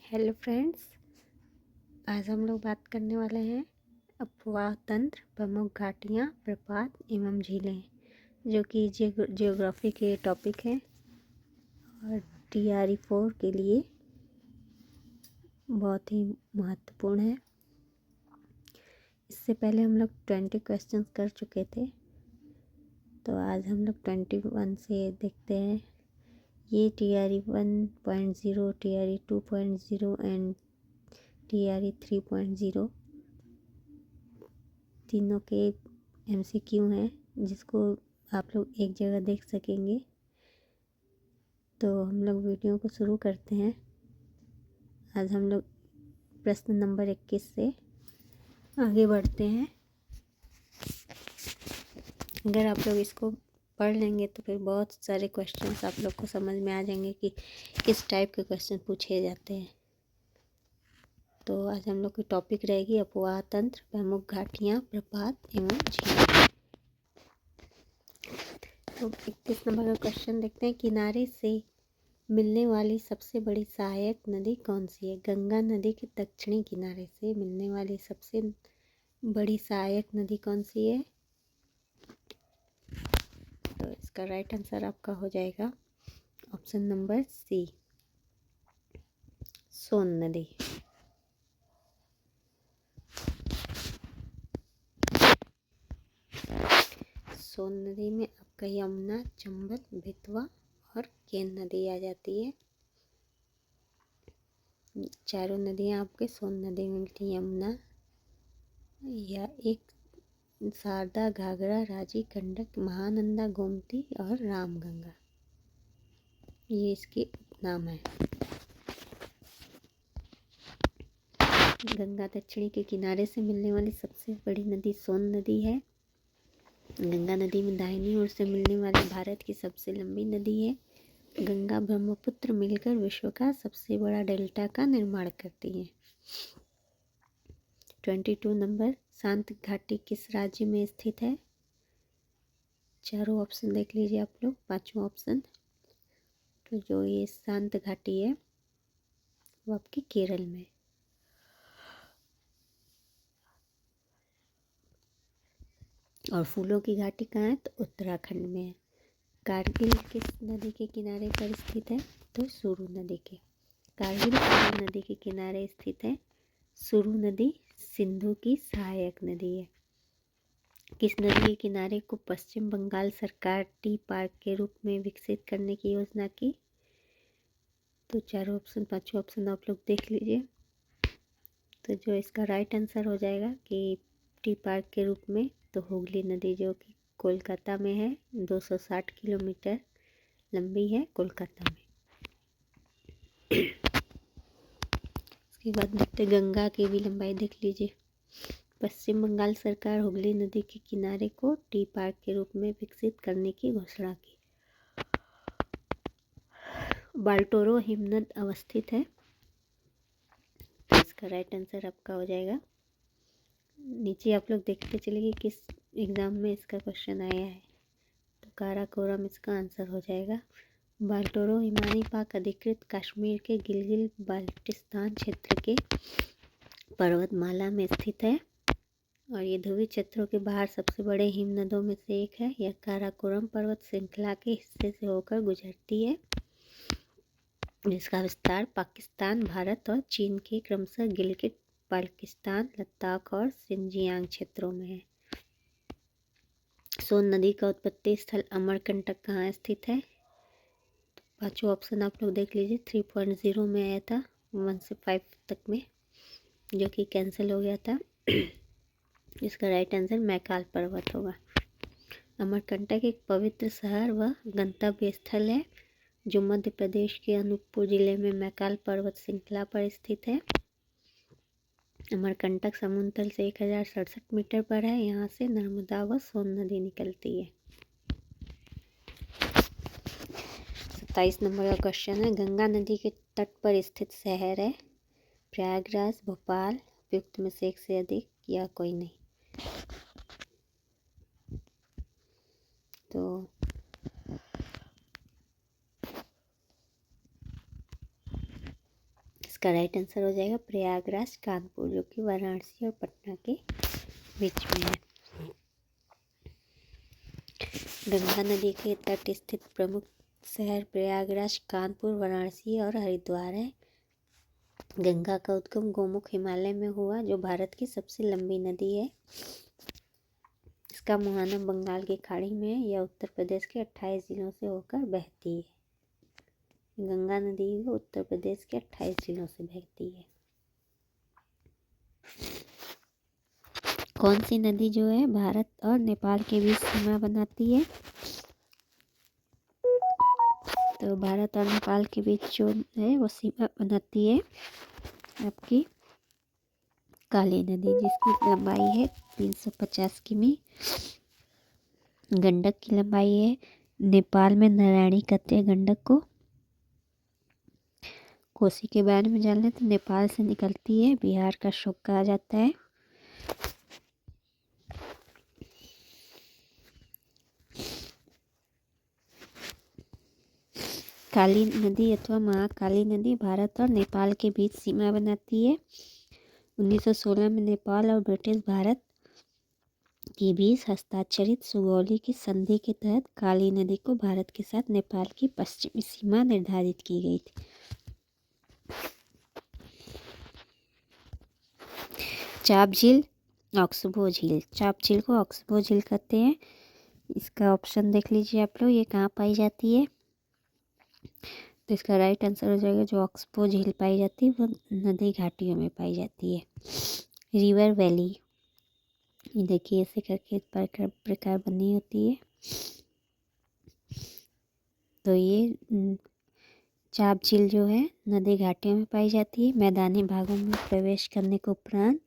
Hello friends, आज हम लोग बात करने वाले हैं अपवाह तंत्र, प्रमुख घाटियाँ, प्रपात एवं झीलें, जो कि जियोग्राफी के टॉपिक हैं और TRE 4 के लिए बहुत ही महत्वपूर्ण है। इससे पहले हम लोग 20 क्वेश्चंस कर चुके थे, तो आज हम लोग 21 से देखते हैं। ये TRE 1.0, TRE 2.0 एंड TRE 3.0 तीनों के MCQ हैं, जिसको आप लोग एक जगह देख सकेंगे। तो हम लोग वीडियो को शुरू करते हैं। आज हम लोग प्रश्न नंबर 21 से आगे बढ़ते हैं। अगर आप लोग इसको पढ़ लेंगे तो फिर बहुत सारे क्वेश्चंस आप लोग को समझ में आ जाएंगे कि किस टाइप के क्वेश्चन पूछे जाते हैं। तो आज हम लोग की टॉपिक रहेगी अपवाह तंत्र, प्रमुख घाटियाँ, प्रपात एवं झील। तो 21 नंबर का क्वेश्चन देखते हैं। किनारे से मिलने वाली सबसे बड़ी सहायक नदी कौन सी है? गंगा नदी के दक्षिणी किनारे से मिलने वाली सबसे बड़ी सहायक नदी कौन सी है? तो इसका राइट आंसर आपका हो जाएगा ऑप्शन नंबर सी, सोन नदी। सोन नदी में आपका यमुना, चंबल, बेतवा और केन नदी आ जाती है। चारों नदियाँ आपके सोन नदी में मिलती हैं। यमुना या एक शारदा, घाघरा, राजी, गंडक, महानंदा, गोमती और रामगंगा, ये इसके नाम है। गंगा दक्षिणी के किनारे से मिलने वाली सबसे बड़ी नदी सोन नदी है। गंगा नदी में दाहिनी ओर से मिलने वाली भारत की सबसे लंबी नदी है। गंगा ब्रह्मपुत्र मिलकर विश्व का सबसे बड़ा डेल्टा का निर्माण करती है। 22 नंबर, शांत घाटी किस राज्य में स्थित है? चारों ऑप्शन देख लीजिए आप लोग। पांचवा ऑप्शन, तो जो ये शांत घाटी है वो आपकी केरल में। और फूलों की घाटी कहाँ है? तो उत्तराखंड में है। कारगिल किस नदी के किनारे पर स्थित है? तो सुरु नदी के। कारगिल सुरु नदी के किनारे स्थित है। सुरु नदी सिंधु की सहायक नदी है। किस नदी के किनारे को पश्चिम बंगाल सरकार टी पार्क के रूप में विकसित करने की योजना की? तो चारों ऑप्शन, पांचों ऑप्शन आप लोग देख लीजिए। तो जो इसका राइट आंसर हो जाएगा कि टी पार्क के रूप में, तो हुगली नदी, जो कि कोलकाता में है, 260 किलोमीटर लंबी है कोलकाता में। इसके बाद देखते गंगा की भी लंबाई देख लीजिए। पश्चिम बंगाल सरकार हुगली नदी के किनारे को टी पार्क के रूप में विकसित करने की घोषणा की। बाल्टोरो हिमनद अवस्थित है। तो इसका राइट आंसर आपका हो जाएगा। नीचे आप लोग देखते चलिए किस एग्ज़ाम में इसका क्वेश्चन आया है। तो काराकोरम इसका आंसर हो जाएगा। बाल्टोरो हिमानी पाक अधिकृत कश्मीर के गिलगित बाल्टिस्तान क्षेत्र के पर्वतमाला में स्थित है और ये ध्रुवीय क्षेत्रों के बाहर सबसे बड़े हिमनदों में से एक है। यह काराकोरम पर्वत श्रृंखला के हिस्से से होकर गुजरती है, जिसका विस्तार पाकिस्तान, भारत और चीन के क्रमशः गिलगित बाल्टिस्तान, लद्दाख और सिंजियांग क्षेत्रों में है। सोन नदी का उत्पत्ति स्थल अमरकंटक कहाँ स्थित है? तो पांचों ऑप्शन आप लोग देख लीजिए। 3.0 में आया था 1 से 5 तक में, जो कि कैंसिल हो गया था। इसका राइट आंसर मैकाल पर्वत होगा। अमरकंटक एक पवित्र शहर व गंतव्य स्थल है, जो मध्य प्रदेश के अनूपपुर जिले में मैकाल पर्वत श्रृंखला पर स्थित है। अमरकंटक समुद्र तल से 1067 मीटर पर है। यहाँ से नर्मदा व सोन नदी निकलती है। 27 नंबर का क्वेश्चन है। गंगा नदी के तट पर स्थित शहर है? प्रयागराज, भोपाल, उपयुक्त में से एक से अधिक या कोई नहीं? तो इसका राइट आंसर हो जाएगा प्रयागराज कानपुर, जो कि वाराणसी और पटना के बीच में है। गंगा नदी के तट स्थित प्रमुख शहर प्रयागराज, कानपुर, वाराणसी और हरिद्वार है। गंगा का उद्गम गोमुख हिमालय में हुआ, जो भारत की सबसे लंबी नदी है। इसका मुहाना बंगाल की खाड़ी में है। यह उत्तर प्रदेश के 28 जिलों से होकर बहती है। गंगा नदी उत्तर प्रदेश के 28 जिलों से बहती है। कौन सी नदी जो है भारत और नेपाल के बीच सीमा बनाती है? तो भारत और नेपाल के बीच जो है वो सीमा बनाती है आपकी काली नदी, जिसकी लंबाई है 350 किमी। गंडक की लंबाई है, नेपाल में नारायणी कहते हैं गंडक को। कोसी के बारे में जान लें तो नेपाल से निकलती है, बिहार का शोक कहा जाता है। काली नदी अथवा महाकाली नदी भारत और नेपाल के बीच सीमा बनाती है। 1916 में नेपाल और ब्रिटिश भारत के बीच हस्ताक्षरित सुगौली की संधि के तहत काली नदी को भारत के साथ नेपाल की पश्चिमी सीमा निर्धारित की गई थी। चाप झील, ऑक्सबो झील। चाप झील को ऑक्सबो झील कहते हैं। इसका ऑप्शन देख लीजिए आप लोग, ये कहाँ पाई जाती है? तो इसका राइट आंसर हो जाएगा, जो ऑक्सबो झील पाई जाती है वो नदी घाटियों में पाई जाती है। रिवर वैली, ये देखिए ऐसे करके प्रकार बनी होती है। तो ये चाप झील जो है नदी घाटियों में पाई जाती है। मैदानी भागों में प्रवेश करने के उपरांत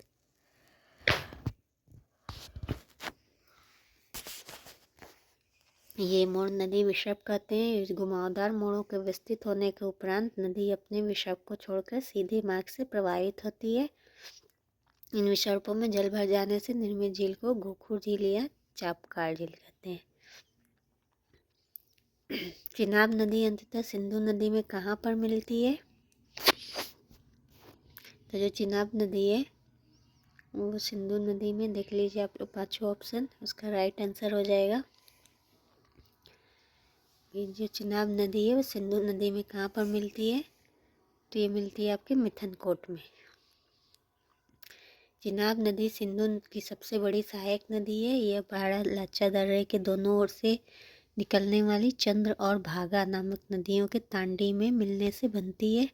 ये मोड़ नदी विषभ कहते हैं। इस घुमावदार मोड़ों के विस्तृत होने के उपरांत नदी अपने विषभ को छोड़कर सीधे मार्ग से प्रवाहित होती है। इन विषर्पों में जल भर जाने से निर्मित झील को गोखुर झील या चापकार झील कहते हैं। चिनाब नदी अंततः सिंधु नदी में कहाँ पर मिलती है? तो जो चिनाब नदी है वो सिंधु नदी में, देख लीजिए आप लोग पांचों ऑप्शन, उसका राइट आंसर हो जाएगा। ये जो चिनाब नदी है वो सिंधु नदी में कहाँ पर मिलती है? तो ये मिलती है आपके मिथनकोट में। चिनाब नदी सिंधु की सबसे बड़ी सहायक नदी है। यह पहाड़ा लाचा दर्रे के दोनों ओर से निकलने वाली चंद्र और भागा नामक नदियों के तांडी में मिलने से बनती है।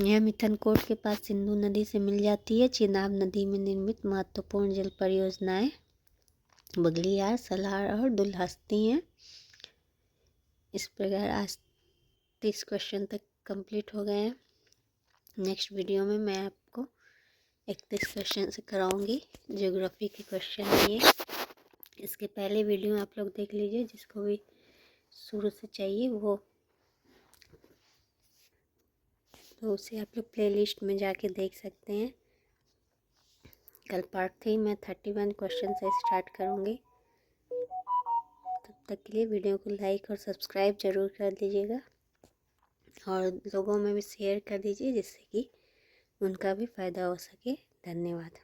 यह मिथनकोट के पास सिंधु नदी से मिल जाती है। चिनाब नदी में निर्मित महत्वपूर्ण जल परियोजनाएं बगलियार, सलार और दुल्हस्ती हैं। इस प्रकार आज 30 क्वेश्चन तक कंप्लीट हो गए हैं। नेक्स्ट वीडियो में मैं आपको 31 क्वेश्चन से कराऊंगी। ज्योग्राफी के क्वेश्चन है ये। इसके पहले वीडियो आप लोग देख लीजिए, जिसको भी शुरू से चाहिए वो, तो उसे आप लोग प्लेलिस्ट में जाके देख सकते हैं। कल पार्ट 3 मैं 31 क्वेश्चन से स्टार्ट करूँगी। तब तक के लिए वीडियो को लाइक और सब्सक्राइब ज़रूर कर दीजिएगा और लोगों में भी शेयर कर दीजिए, जिससे कि उनका भी फ़ायदा हो सके। धन्यवाद।